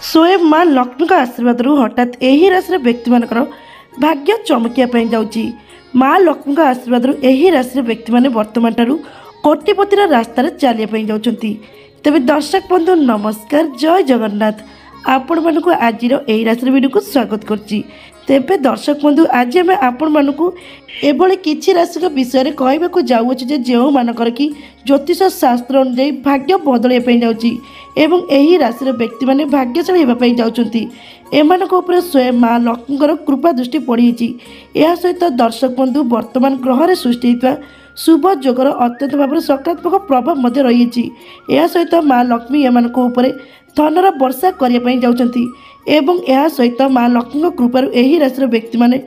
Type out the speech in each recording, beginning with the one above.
स्वयं माँ लक्ष्मी आशीर्वाद हठात यही राशि व्यक्ति मान भाग्य चमकिया जाऊँगी। माँ लक्ष्मी आशीर्वाद राशि व्यक्ति मैंने वर्तमान ठारू कोटिपतिर रास्तार चलिए जाऊँगी। तेज दर्शक बंधु नमस्कार, जय जगन्नाथ। आपण मानक आज यही राशि वीडियो को स्वागत करछि। तेबे दर्शक बंधु आज आम आपण मानक एभली किछि राशि विषय कहवाक जाऊँचे जे जो मानकर कि ज्योतिष शास्त्र अनुसार भाग्य बदलैया जाऊँगी एवं यही राशि व्यक्ति मैंने भाग्यशाली होगापी जाऊँगी। एमानक उपरे स्वयं माँ लक्ष्मीकर कृपा दृष्टि पड़ी। यह सहित दर्शक बंधु वर्तमान ग्रह सृष्टि होता शुभ जोगर अत्यंत भाव में सकारात्मक प्रभाव रही। यह सहित माँ लक्ष्मी एमानक उपरे धनर वर्षा करने जाऊँगी एवं यह सहित माँ लक्ष्मी कृपार यही राशि व्यक्ति मैंने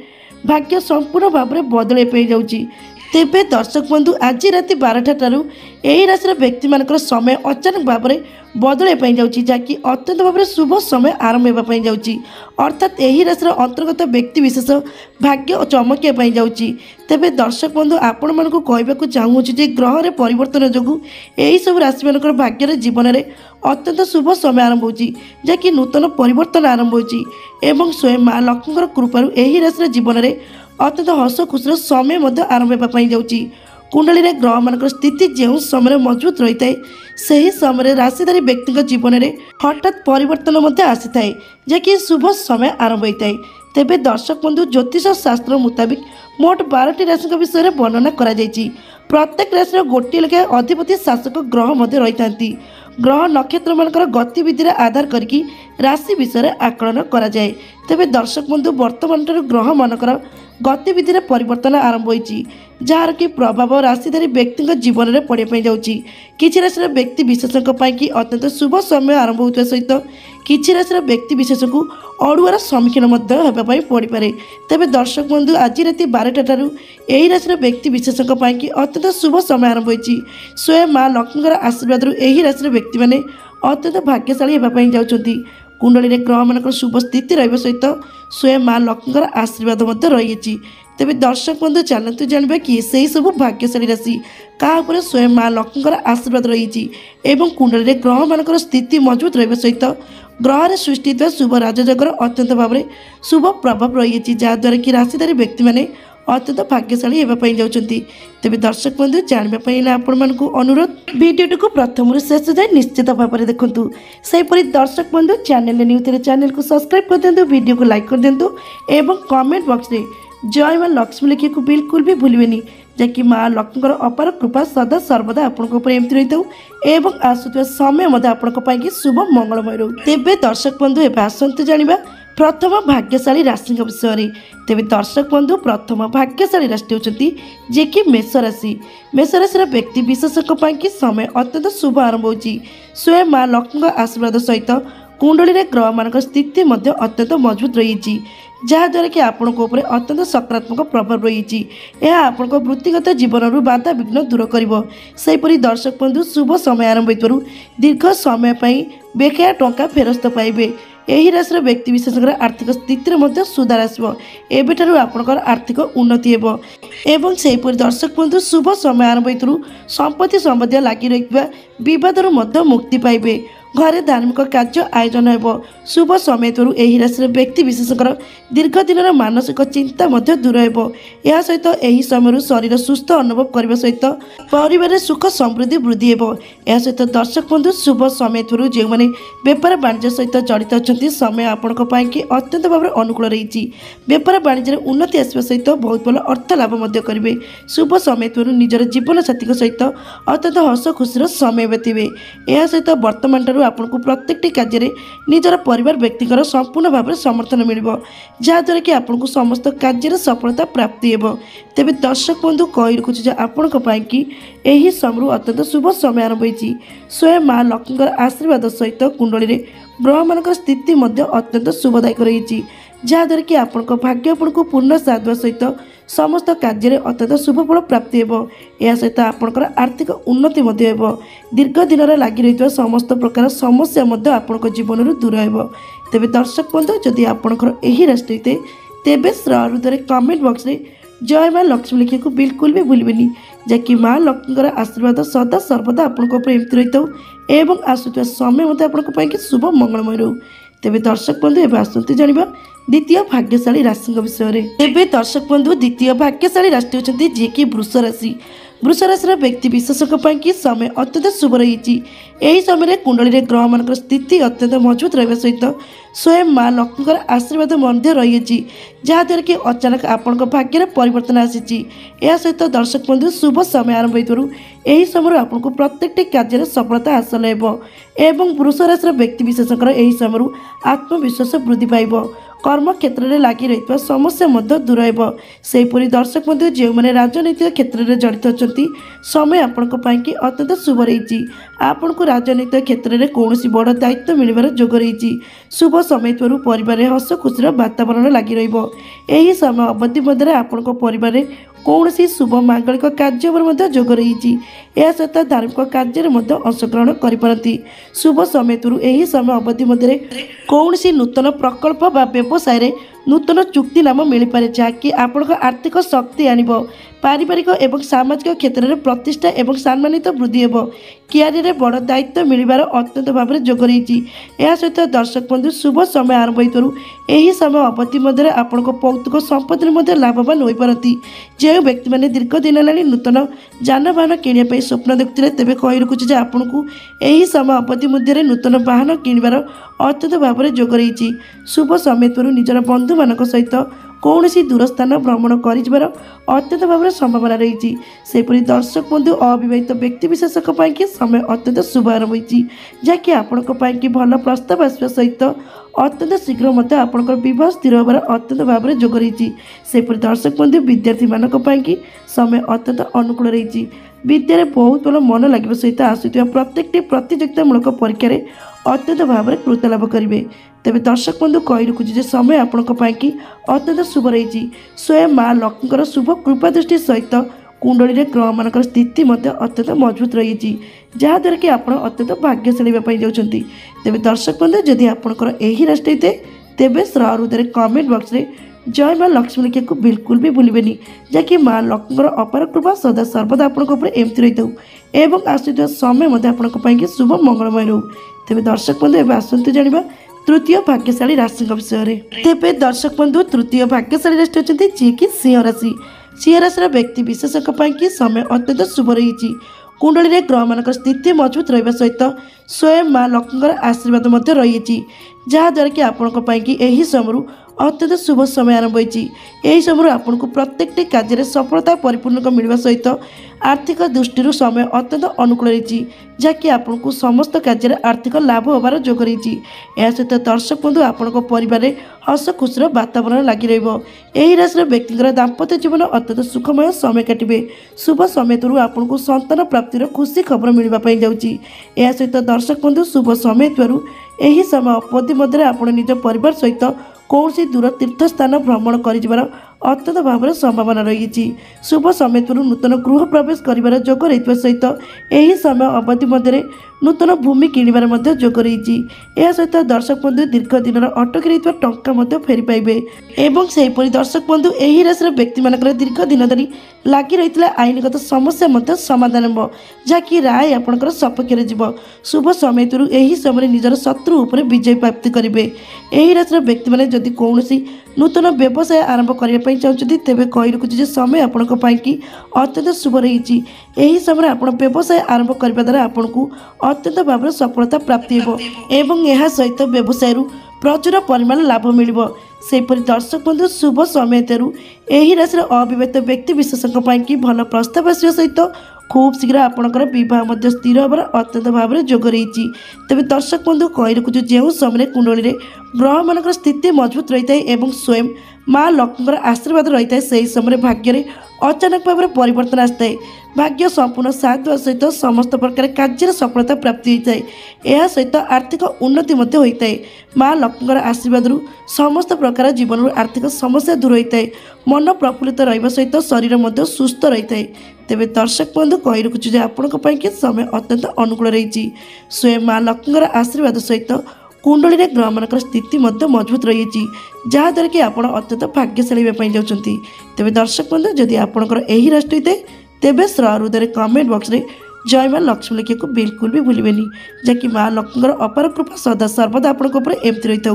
भाग्य संपूर्ण भाव में बदलैया जाऊँगी। तेबे दर्शक बंधु आज राति 12टा ठारू यही राशि व्यक्ति मानकर समय अचानक भाव में बदलैया जाऊँगी, जहाँकि अत्यंत भाव में शुभ समय आरंभ होगापी जाऊँगी। अर्थात यही राशि अंतर्गत व्यक्ति विशेष भाग्य चमकिया जाऊँगी। तेबे दर्शक बंधु आपण मानक कहवाक चाहूँगी जे ग्रह परिवर्तन जो यही सब राशि मान भाग्य जीवन में अत्यंत शुभ समय आरंभ होगी, जहाँकि नूतन परिवर्तन आरंभ होगी एवं स्वयं माँ लक्ष्मी कृपार यही राशि जीवन में अत्यंत हस खुशी समय आरंभ होगापी जाऊँगी। कुंडली ग्रह मान स्थिति जो समय मजबूत रही है से समय राशिधारी व्यक्ति जीवन में हठात परिवर्तन आसी था, जहाँकि शुभ समय आरंभ होता है। तेबे दर्शक बंधु ज्योतिष शास्त्र मुताबिक मोट 12टी राशि विषय में वर्णना करा जायछि। प्रत्येक राशि गोटे लेखे अधिपति शासक ग्रह रही था। ग्रह नक्षत्र मानकर गतिविधि आधार करके राशि विषय आकलन करा जाए। तेबे दर्शक बंधु वर्तमान ग्रह मानकर गतिविधि परिवर्तन आरंभ होती, जार कि प्रभाव राशिधारी व्यक्ति जीवन में पड़ापी जाऊँगी। किसी राशि व्यक्ति विशेषों कि अत्यंत शुभ समय आरंभ होता सहित किसी राशि व्यक्ति विशेष को अड़ुआर सम्मुखीन होगापी पड़पे। तेज दर्शक बंधु आज राति 12टा ठारू यही राशि व्यक्ति विशेषों कि अत्यंत शुभ समय आरंभ होती। स्वयं माँ लक्ष्मी आशीर्वाद यही राशि व्यक्ति मैंने अत्यंत भाग्यशाली होगापी जाऊँगी। कुंडली ग्रह मान शुभ स्थिति रही सहित स्वयं माँ लक्ष्मी आशीर्वाद रही। तेज दर्शक बंधु चलतु जानवा कि से सब भाग्यशाली राशि क्या स्वयं माँ लक्ष्मी आशीर्वाद रही एवं कुंडली ग्रह मान स्थिति मजबूत रही सहित ग्रह सृष्टि शुभ राजजगर अत्यंत भाव में शुभ प्रभाव रही, जहाद्वारा कि राशिधारी व्यक्ति मैंने अत्यंत भाग्यशाली होगापी जाऊँगी। तेज दर्शक बंधु जानवाई आपण अनुरोध भिडियो को प्रथम शेष जाए निश्चित भाव में देखूँ। सेपरी दर्शक बंधु चैनल न्यू थे चैनल को सब्सक्राइब कर दिंतु, वीडियो को लाइक कर दिंतु एवं कमेंट बॉक्स में जय माँ लक्ष्मी लिखा को बिल्कुल भी भूलें, जहाँकि माँ लक्ष्मी अपार कृपा सदा सर्वदा आपंक एमती रही था एवं आसुवा समय आपण शुभ मंगलमय रो। तेबे दर्शक बंधु एवं आसतु जाना प्रथम भाग्यशाली राशि विषय। तेज दर्शक बंधु प्रथम भाग्यशाली राशि होती जे कि मेष राशि। मेष राशि व्यक्ति विशेषों कि समय अत्यंत शुभ आरंभ होती। स्वयं माँ लक्ष्मी आशीर्वाद सहित कुंडली ग्रह मान स्थिति अत्यंत मजबूत रही, जहाद्वारा कि आपण अत्यंत सकारात्मक प्रभाव रही। यह आपण वृत्तिगत जीवन बाधा विघ्न दूर कर। दर्शक बंधु शुभ समय आरंभ हो दीर्घ समय बेखया टंका फेरस्त पाइबे। यही राशि व्यक्ति विशेष आर्थिक स्थिति सुधार आसो। एबेठारु आपणकर आर्थिक उन्नति हेबो एवं सेहीपरि दर्शक बंधु शुभ समय आरंभ हो संपत्ति संबंधी लगी रही बदर मुक्ति पाइबे। घरे धार्मिक कार्य आयोजन हो शुभ समय यही राशि व्यक्ति विशेष दीर्घ दिन मानसिक चिंता दूर हो। यह सहित यही समय शरीर सुस्थ अनुभव करने सहित परिवार सुख समृद्धि वृद्धि हो। यह सहित दर्शक बंधु शुभ समय जो मैंने बेपार वाणिज्य सहित जड़ित अच्छा समय आपण अत्यंत भाव अनुकूल रही। बेपार वाणिज्य उन्नति आसवा सहित बहुत भल अर्थ लाभ करेंगे। शुभ समय निजर जीवन साथी सहित अत्यंत हस खुशी समय बीतवे। यह सहित वर्तमान आपको प्रत्येकटी कार्य निजर परिवार व्यक्तिकर संपूर्ण भाव में समर्थन मिल, जहाद्वारा कि आपको समस्त कार्य सफलता प्राप्ति हो। तेज दर्शक बंधु कही रखुच्छे आपण यही समय अत्यंत शुभ समय आरंभ होती। स्वयं माँ लक्ष्मी आशीर्वाद सहित कुंडली ग्रह मान स्थिति अत्यंत शुभदायक रही, जहाद्वारा कि आपण भाग्य आपको पूर्ण साथ सहित समस्त कार्य अत्यंत शुभ फल प्राप्ति हो। यह सहित आपणकर आर्थिक उन्नति हो। दीर्घ दिन लगी रही समस्त प्रकार समस्या आपण जीवन दूर हो। तेज दर्शक बंधु जदि आपणकर यही राशि होते तेबे श्रृदय कमेंट बॉक्स में जय माँ लक्ष्मी लिखा को बिल्कुल भी भूलें, जहाँकि माँ लक्ष्मी आशीर्वाद सदा सर्वदा आपंक एमती रही था एवं आसुवा समय आपण शुभ मंगलमय रो। तेबे दर्शक बंधु एवं आसतु जानिबा द्वितीय भाग्यशाली राशि विषय में। एवं दर्शक बंधु द्वितीय भाग्यशाली राशि होती जी कि वृष राशि। वृष राशि व्यक्ति विशेषक कि समय अत्यंत शुभ रही। यही समय कुंडली ग्रह मान स्थिति अत्यंत मजबूत रहा सहित स्वयं माँ लक्ष्मी आशीर्वाद रही जहाद्वारा कि अचानक आपण भाग्य परिवर्तन आसी। सहित दर्शक बंधु शुभ समय आरंभ हो समय आपको प्रत्येक कार्य सफलता हासिल एवं वृष राशि व्यक्ति विशेषकर यही समय आत्मविश्वास वृद्धि पाइब। कर्म क्षेत्र में लगी रही समस्या दूर होपरी दर्शक बंधु जो मैंने राजनैतिक क्षेत्र में जड़ित अच्छा समय आपण अत्यंत शुभ रही। आपण को राजनैतिक क्षेत्र में कौन बड़ दायित्व मिलवर जोग रही। शुभ समय परिवार हस खुशी वातावरण लगी रही। समय अवधि मध्य आपण परिवार कौन शुभ मांगलिक कार्य जोग रही। सहित धार्मिक कार्य अंशग्रहण करपारती। शुभ समय यही समय अवधि मध्य कौन नूतन प्रकल्प बा व्यवसाय नूतन चुक्तिनामा मिल पारे जहाँकि आपण आर्थिक शक्ति आनिब। पारिवारिक एवं सामाजिक क्षेत्र में प्रतिष्ठा एवं सम्मानित वृद्धि हो। क्यारियर बड़ दायित्व मिलबार अत्यंत भाव में जोग रही। सहित दर्शक बंधु शुभ समय आरंभ हो समय अवधि मध्य आपण पौतृक संपत्ति लाभवान हो पारती। जो व्यक्ति मैंने दीर्घ दिन है नूतन जानवाहन किणापी स्वप्न देखते तेज कही रखुचे आपन को यही समय अवधि मध्य नूतन वाहन किणवार अत्यंत भाव में जोग रही। शुभ समय निजर बंधु मान सहित कौन दूर स्थान भ्रमण कर अत्यंत भाव में संभावना रही। सेपरी दर्शक बंधु अविवाहित व्यक्ति विशेषक कि समय अत्यंत शुभ आरंभ होती जहाँकि आपण भल प्रस्ताव आसवा सहित अत्यंत शीघ्र मत आपण बह स्थिर होबार अत्यंत भाव में जोग रही। सेपरी दर्शक बंधु विद्यार्थी मानक कि समय अत्यंत अनुकूल रही। विद्यार बहुत भल मन लगे सहित आसुवा प्रत्येक प्रतियोगितामूलक परीक्षार अत्यंत भाव में कृत लाभ करेंगे। तेज दर्शक बंधु कही रखुचे समय आपण अत्यंत शुभ रही। स्वयं माँ लक्ष्मी शुभ कृपा दृष्टि सहित कुंडली ग्रह मान स्थिति अत्यंत मजबूत रही जहाद्वारा कि आप अत्यंत भाग्यशाली जाती। तेज दर्शक बंधु जदि आपंकर यही राशि होते तेज श्रहृदय कमेंट बॉक्स में जय माँ लक्ष्मी लिखा को बिल्कुल भी भूलें जहाँकि माँ लक्ष्मी अपार कृपा सदा सर्वदा आपंकर एमती रही था आसुवा समय आपण शुभ मंगलमय रो। तेज दर्शक बंधु एवं आसतु जानिबा तृतीय भाग्यशाली राशि विषय में। तेज दर्शक बंधु तृतीय भाग्यशाली राशि होती जी कि सिंह राशि। सिंह राशि व्यक्ति विशेषक कि समय अत्यंत शुभ रही। कुंडली ग्रह मान स्थिति मजबूत रहा सहित स्वयं माँ लक्ष्मी आशीर्वाद रही जहाद्वारा कि आपण यही समय अत्यंत शुभ समय आरंभ होती। समय आपन को प्रत्येक कार्य सफलता परिपूर्णक मिलवा सहित आर्थिक दृष्टि समय अत्यंत अनुकूल रही जहाँकि आपन को समस्त कार्य आर्थिक लाभ होबार जोग रही। सहित दर्शक बंधु आपण परिवार हस खुशी वातावरण लगी रही। राशि व्यक्ति दाम्पत्य जीवन अत्यंत सुखमय समय काटे। शुभ समय आपन को संतान प्राप्तिर खुशी खबर मिलवाई जाऊँगी। सहित दर्शक बंधु शुभ समय यही समय अवधि मध्य आप निज परिवार सहित कौन दूर तीर्थ स्थान भ्रमण कर अत्यंत भाव में संभावना रही। शुभ समय नूतन गृह प्रवेश कर जोग रही सहित यही समय अवधि मध्य नूतन भूमि किणवार जोग रही। सहित दर्शक बंधु दीर्घ दिन अटकी रही टंका फेरी पाइबे। सेहीपरि दर्शक बंधु यही राशि व्यक्ति मानक दीर्घ दिन धरी लगी रही आईनगत समस्या समाधान हो जहाँकि राय आपंकर सपक्ष जीव। शुभ समय यही समय निजर शत्रु उपर विजय प्राप्ति करेंगे। यही राशि व्यक्ति मैंने जदि कौन नूतन व्यवसाय आरंभ करने चाहते तेज कही रखुचे समय आपण अत्यंत शुभ रही। यही समय आप व्यवसाय आरंभ करने द्वारा आपन को अत्यंत भाव में सफलता प्राप्ति हो सहित व्यवसाय प्रचुर परिमाण लाभ मिल। सेपरि दर्शक बंधु शुभ समय यही राशि अविवाहित व्यक्ति विशेषक भल प्रस्ताव आसवा सहित खूब शीघ्र आपणकर बह स्थिर होबार अत्यंत भाव में जोग रही। तेज दर्शक बंधु कही रखुचे जो समय कुंडली ग्रह मान स्थिति मजबूत रही है स्वयं माँ लक्ष्मी आशीर्वाद रही है से समय भाग्य अचानक भाव में परिवर्तन आए। भाग्य संपूर्ण साथ सहित समस्त प्रकार कार्य सफलता प्राप्ति होता है। सहित आर्थिक उन्नति होता है। माँ लक्ष्मी आशीर्वाद समस्त प्रकार जीवन आर्थिक समस्या दूर होता है। मन प्रफुल्लित रहा सहित शरीर सुस्थ रही है। तेज दर्शक बंधु कही रखुचे आपण समय अत्यंत अनुकूल रही। स्वयं माँ लक्ष्मी आशीर्वाद सहित कुंडली ग्रह मान स्थिति मजबूत रही जहाद्वारा कि आप अत्यंत भाग्यशाली जाती। तेज दर्शक बंधु जदि आपंकर यही राशि होते तेज श्रहृदय कमेंट बॉक्स में जय माँ लक्ष्मी लिखा को बिल्कुल भी भूलें जहाँकि माँ लक्ष्मी अपार कृपा सदा सर्वदा आपण एमती रही था।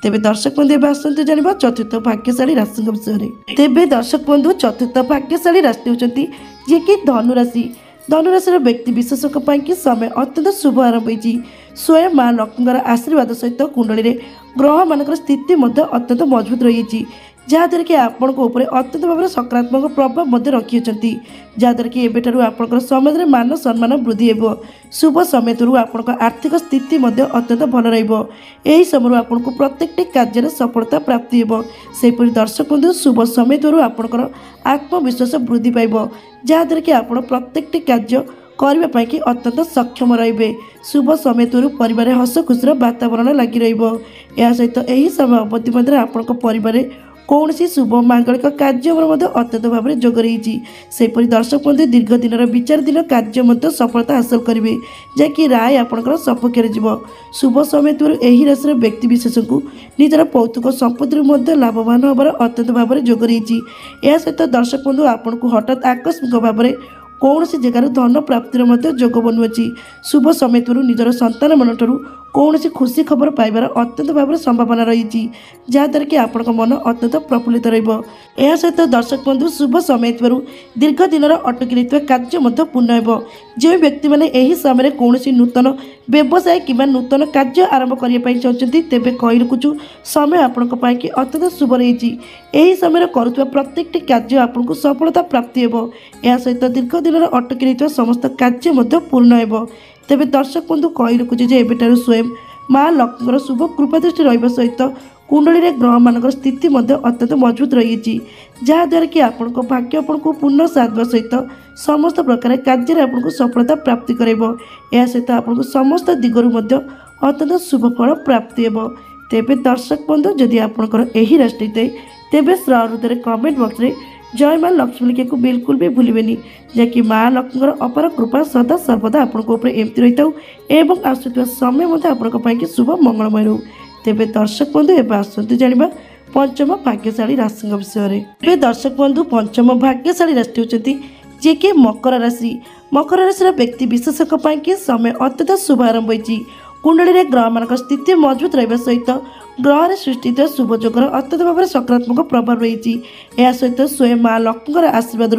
तेबे दर्शक बंधु एवं आसतु जाना चतुर्थ भाग्यशाली राशि विषय में। तेबे दर्शक बंधु चतुर्थ भाग्यशाली राशि होती जी कि धनुराशि। धनुराशि व्यक्ति विशेषक कि समय अत्यंत शुभ आरंभ होती। स्वयं माँ लक्ष्मी आशीर्वाद सहित कुंडली ग्रह मान स्थिति अत्यंत मजबूत रही जहाँद्वारा कि आपण अत्यंत भाव में सकारात्मक प्रभाव रखी जहाँद्वारा कि एवं आपण समाज में मान सम्मान वृद्धि हो। शुभ समय आपण आर्थिक स्थिति अत्यंत भल रही समय आपन को प्रत्येक कार्य सफलता प्राप्ति हो। सेपरी दर्शक बंधु शुभ समय आपण आत्मविश्वास वृद्धि पाइब जहाँद्वारा कि आपण प्रत्येक कार्य करने कि अत्यंत सक्षम रे। शुभ समय परिवार हस खुशी वातावरण लगी रहित यही समय अवधि मध्य आपण परिवार कौन सी शुभ मांगलिक कार्य अत्यंत भाव में जोग रही। सेपरी दर्शक बंधु दीर्घ दिन विचारधीन कार्य सफलता हासिल करेंगे जहाँकि राय आपंकर सपक्ष जीव। शुभ समय यही राशि व्यक्ति विशेष को निजर पौतुक संपत्ति लाभवान होबार अत्यंत भाव में जोग रही। या सहित दर्शक बंधु आपन को हठात आकस्मिक भाव में कौन सी जगार धन प्राप्तिर जोग बनुअछि। शुभ समय निजर संतान मान कौन सी खुशी खबर पाइबार अत्यंत भाव में संभावना रही जहाँद्वारा कि आपण मन अत्यंत प्रफुल्लित रहा। सहित दर्शक बंधु शुभ समय दीर्घ दिन अटकी रही कार्य पूर्ण हो। जो व्यक्ति मैंने यही समय कौन सी नूतन व्यवसाय कि नूतन कार्य आरंभ करने चाहते तेज कही रखुचु समय आपण अत्यंत शुभ रही। यही समय करुवा प्रत्येक कार्य आपको सफलता प्राप्ति हो। या सहित दीर्घ दिन अटकी रही समस्त कार्य पूर्ण हो। तेबे दर्शक बंधु कही रखुचे एवं स्वयं माँ लक्ष्मी शुभ कृपा दृष्टि रहा सहित कुंडली ग्रह मान स्थिति अत्यंत मजबूत रही जहाँद्वारा कि आपण भाग्य आपण को पूर्ण साधवा सहित समस्त प्रकार कार्य आपको सफलता प्राप्ति करेब। या सहित आपको समस्त दिगरु अत्यंत शुभ फल प्राप्ति हो। तेबे दर्शक बंधु जदि आपणकर यही राशि तेबे श्रृदय कमेंट बॉक्स में जय माँ लक्ष्मी लिखा को बिल्कुल भी भूलें जहाँकि माँ लक्ष्मी अपार कृपा सदा सर्वदा आपण एमती रही था आसुवा समय आपण शुभ मंगलमय रो। तेबे दर्शक बंधु एवं आसतु जाना पंचम भाग्यशाली राशि विषय में। तेज दर्शक बंधु पंचम भाग्यशाली राशि होती जी कि मकर राशि। मकर राशि व्यक्ति विशेषक कि समय अत्यंत शुभ आरंभ होती। कुंडली ग्रह मान स्थिति मजबूत रहा सहित ग्रह सृष्टि शुभ जोगर अत्यंत भाव में सकारात्मक प्रभाव रही। या सहित स्वयं माँ लक्ष्मी आशीर्वाद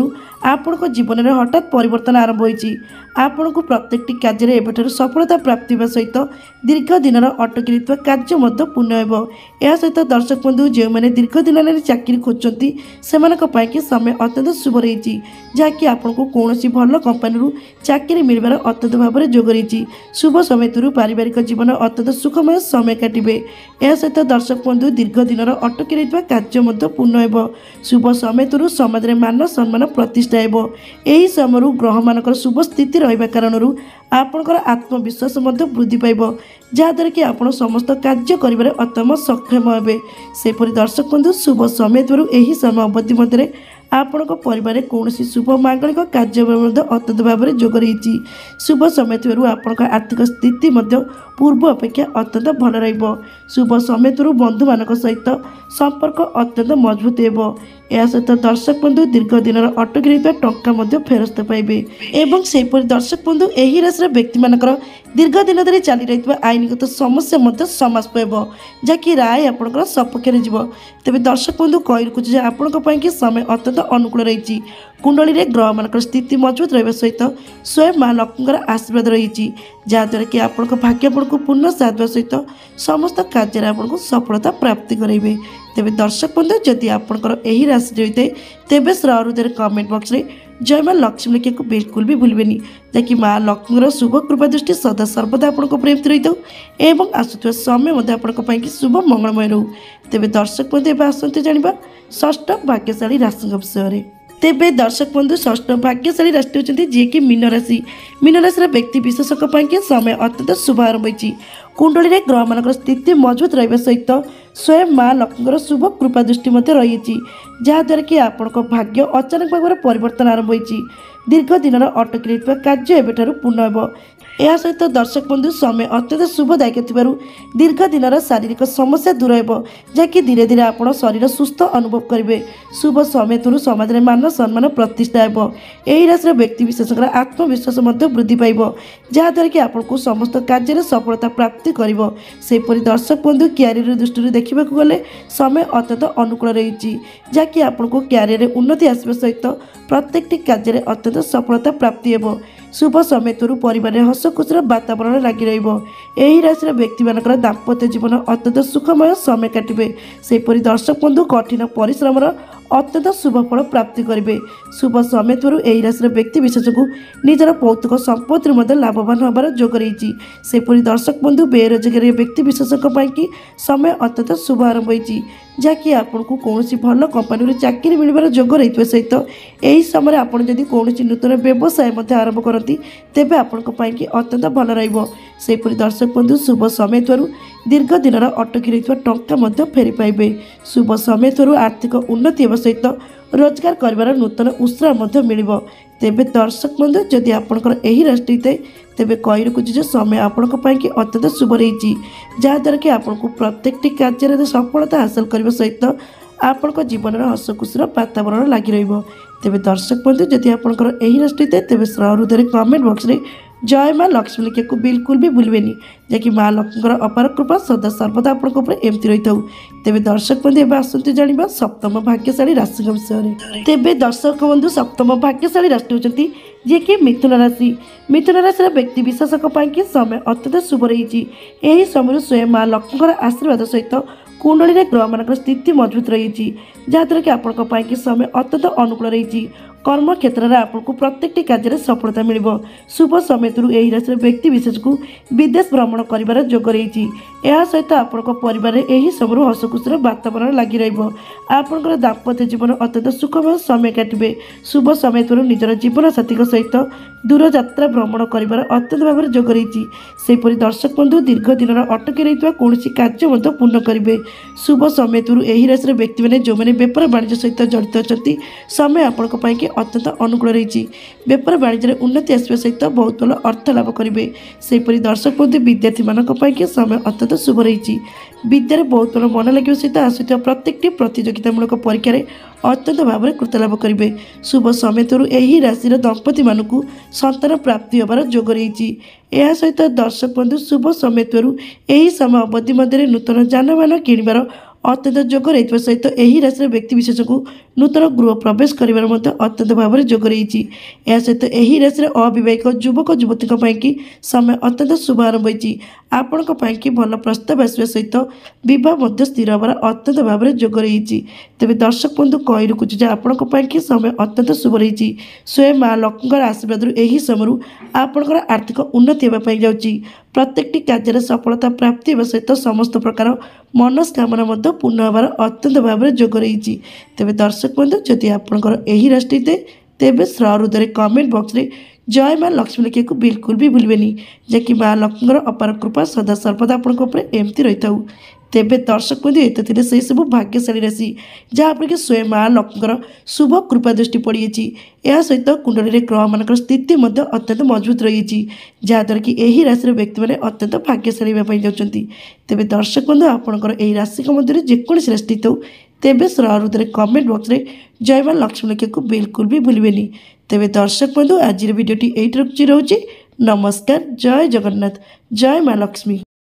आपण जीवन में हठात परिवर्तन आरंभ होती। आपण को प्रत्येक कार्य एवं सफलता प्राप्ति सहित दीर्घ दिन अटकी रही कार्य पूर्ण हो। या सहित दर्शक बंधु जो मैंने दीर्घ दिन चाकरी खोजती से समय अत्यंत शुभ रही जहाँकि आपण को कौन सी भल कंपानी चाकरी मिलबार अत्यंत भाव में जोग रही। शुभ समय पारिवारिक जीवन अत्यंत सुखमय समय काटे। या सहित दर्शक बंधु दीर्घ दिन अटकी रही कार्य पूर्ण हो। शुभ समय समाज में मान सम्मान प्रतिष्ठा हो। यही समय ग्रह मान शुभ स्थिति रहा कारण आपणकर आत्मविश्वास वृद्धि पाइब जहाँद्वारा कि आप समस्त कार्य कर अत्यम सक्षम हे। सेपरी दर्शक बंधु शुभ समय यही समय अवधि मध्य आपण परिवार कौन शुभ मांगलिक कार्य अत्यंत भाव में जोग रही। शुभ समय आपण आर्थिक स्थिति पूर्व अपेक्षा अत्यंत भल रहा। शुभ समय बंधु मान सहित संपर्क अत्यंत मजबूत हो। या सहित दर्शक बंधु दीर्घ दिन अटकी रही टंका फेरस्त पाइबे। एवं सेपरी दर्शक बंधु यही राशि व्यक्ति मानकर दीर्घ दिन धरी चली रही आईनगत समस्या समाप्त हो जहाँकि राय आपंकर सपक्ष जीव। तेज दर्शक बंधु कही रखुचे आपण समय अत्यंत अनुकूल रही। कुंडली ग्रह मान स्थिति मजबूत रहा सहित स्वयं माँ लक्ष्मी आशीर्वाद रही जहाँद्वारा कि आपण भाग्य आपण को पूर्ण साधवा सहित समस्त कार्य आपको सफलता प्राप्ति करेंगे। तेज दर्शक बंधु जदि आपंकर यही राशि रही तेज श्रृदय कमेंट बॉक्स में जय माँ लक्ष्मी लिखा को बिल्कुल भी भूलें जहाँकि माँ लक्ष्मी शुभ कृपा दृष्टि सदा सर्वदा आपण एमती रही था आसुवा समय आपण शुभ मंगलमय रो। तेज दर्शक बंधु एवं आसतु जाना षष्ठ भाग्यशाली राशि विषय में। तेबे दर्शक बंधु षष्ठ भाग्यशाली राशि होती जी कि मीन राशि। मीन राशि व्यक्ति विशेषक कि समय अत्यंत शुभ आरंभ होती। कुंडली ग्रह मान स्थिति मजबूत रहा सहित स्वयं माँ लक्ष्मीर शुभ कृपा दृष्टि रही जहाँद्वारा कि आपण भाग्य अचानक भाव परिवर्तन आरंभ होती दीर्घ दिन अटकी रही कार्य एवं पूर्ण हो। यह सहित दर्शक बंधु समय अत्यंत शुभदायक थिबारु दीर्घ दिन शारीरिक समस्या दूर हो जहाँकि धीरे धीरे आपण शरीर सुस्थ अनुभव करेंगे। शुभ समय तुरु समाज में मान सम्मान प्रतिष्ठा हो। यही राशि व्यक्ति विशेष आत्मविश्वास वृद्धि पाइब जहाँद्वारा कि आपको समस्त कार्य सफलता प्राप्ति कर। दर्शक बंधु क्यारियर दृष्टि देखा गले समय अत्यंत अनुकूल रही जहाँकि आपको क्यारियर उन्नति आसवा सहित प्रत्येक कार्य अत्यंत सफलता प्राप्ति हो। शुभ समय तुरु परिवार हस खुशीर वातावरण लगी रही राशि व्यक्ति मानकर दाम्पत्य जीवन अत्यंत सुखमय समय काटे। सेपरी दर्शक बंधु कठिन परिश्रम अत्यंत शुभ फल प्राप्ति करेंगे। शुभ समय तुरु यही राशि व्यक्ति विशेष को निजर भौतिक संपत्ति लाभवान होबार जोग रही। सेपरी दर्शक बंधु बेरोजगारी व्यक्ति विशेष कि समय अत्यंत शुभ आरंभ होती जहाँकि आपन को कौन भल कंपानी चाकरी मिलबार जोग रही सहित यही समय आपड़ जदि कौन नूतन व्यवसाय आरंभ करती तेबे आपण अत्यंत भल रहीपरी दर्शक बंधु शुभ समय तुरु दीर्घ दिन अटकी रही टंका फेरी पाइबे। शुभ समय तुरु आर्थिक उन्नति सहित रोजगार कर नूतन उत्साह मिल। तेबे दर्शक बंधु जदि आपंकर यही राशि तेबे कही रखुच्छे समय आपण अत्यंत शुभ रही जहाँद्वारा कि आपको प्रत्येक कार्य सफलता हासिल करने सहित आपण जीवन हस खुशीर वातावरण लगी रही। तेबे दर्शक बंधु जदि आपंकर यही राशि तेबे हृदय कमेंट बॉक्स में जय माँ लक्ष्मी लिखा को बिल्कुल भी भूलें जहाँकि माँ लक्ष्मी अपार कृपा सदा सर्वदा आपंकर एमती रही था। तेबे दर्शक बंधु एवं आसतु जाना सप्तम भाग्यशाली राशि विषय। तेबे दर्शक बंधु सप्तम भाग्यशाली राशि होती जी कि मिथुन राशि। मिथुन राशि व्यक्ति विशेषक समय अत्यंत शुभ रही। यही समय स्वयं माँ लक्ष्मी आशीर्वाद सहित कुंडली ग्रह मान स्थिति मजबूत रही जहाँद्वारा कि आपण समय अत्यंत अनुकूल रही। कर्म क्षेत्र में आपको प्रत्येक कार्य सफलता मिल। शुभ समय तुरु यही राशि व्यक्ति विशेष को विदेश भ्रमण कर जोग रही। यह सहित आपण परिवार यही समय हस खुशीर वातावरण लगी रहा। दाम्पत्य जीवन अत्यंत सुखमय समय काटे। शुभ समय तुरु निजर जीवन साथी सहित दूर यात्रा भ्रमण कर अत्यंत भाव जोग रही। सेपरी दर्शक बंधु दीर्घ दिन अटकी रही कौन कार्य पूर्ण करेंगे। शुभ समय तुरु यही राशि व्यक्ति मैंने जो मैंने बेपार वाणिज्य सहित जड़ित अच्छा समय आपण अत्यंत अनुकूल रही। बेपार वाणिज्य उन्नति आसवा सहित बहुत भल अर्थ लाभ करेंगे। सेपरी दर्शक बंधु विद्यार्थी मानी समय अत्यंत शुभ रही। विद्यार बहुत भल मन लगे सहित आसुवा प्रत्येक प्रतियोगितामूलक परीक्षा अत्यंत भाव में कृतलाभ करेंगे। शुभ समय तुरु यही राशि दंपति मानू संतान प्राप्ति होबार जोग रही। यह सहित दर्शक बंधु शुभ समय तुरु यही समय अवधि मध्य नूतन जानवाहन किणवार अत्यंत जोग रही सहित यही राशि व्यक्ति विशेष को नूतन गृह प्रवेश कर अत्यंत भाव में जोग रही। यह सहित यही राशि अविवाहिक युवक युवती समय अत्यंत शुभ आरंभ होती। आपण भल प्रस्ताव आसवा सहित बहुत स्थिर होबार अत्यंत भाव में जोग रही। तेज दर्शक बंधु कही रखुच्छे आपण समय अत्यंत शुभ रही। स्वयं माँ लक्ष्मी आशीर्वाद यही समय आपंकर आर्थिक उन्नति होगापाई जाऊँगी। प्रत्येक कार्य सफलता प्राप्ति सहित समस्त प्रकार मनस्कामना पूर्ण होबार अत्यंत भाव में जोग रही। तेज दर्शक बंधु जदि आपंकर यही राशि तेबे हृदय कमेंट बॉक्स में जय माँ लक्ष्मी लिखा को बिल्कुल भी भूलें जहाँकि माँ लक्ष्मी अपार कृपा सदा सर्वदा आपंकर एमती रही था। तेबे दर्शक बंधु ये से सब भाग्यशाली राशि जहाँ पर स्वयं माँ लक्ष्मी शुभ कृपा दृष्टि पड़ी। यह सहित कुंडली ग्रह मान स्थिति अत्यंत मजबूत रही जहाँद्वारा कि यही राशि व्यक्ति मैंने अत्यंत भाग्यशाली होगापाई जाऊँगी। तेबे दर्शक बंधु आपंकर यही राशि मध्य जेकोसी राशि हो तेबे हृदय कमेंट बॉक्स में जय माँ लक्ष्मी लिखा को बिल्कुल भी भूलें। तेबे दर्शक बंधु आज भिडियोटी यही रखुची। नमस्कार, जय जगन्नाथ, जय माँ लक्ष्मी।